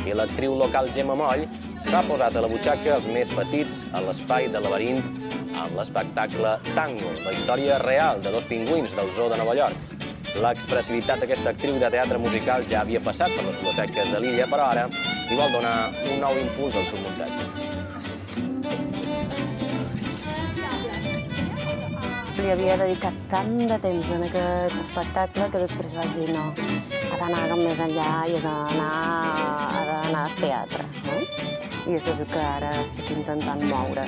I l'actriu local Gemma Moll s'ha posat a la butxaca els més petits a l'espai de Laberint amb l'espectacle Tango, la història real de dos pingüins del Zoo de Nova York. L'expressivitat d'aquesta actriu de teatre musical ja havia passat per les biblioteques de l'illa, però ara li vol donar un nou impuls al seu muntatge. Li havia dedicat tant de temps en aquest espectacle que després vaig dir no, ha d'anar més enllà i ha d'anar al teatre. No? I això és el que ara estic intentant moure.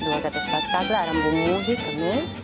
Dur aquest espectacle, ara amb un músic, a més,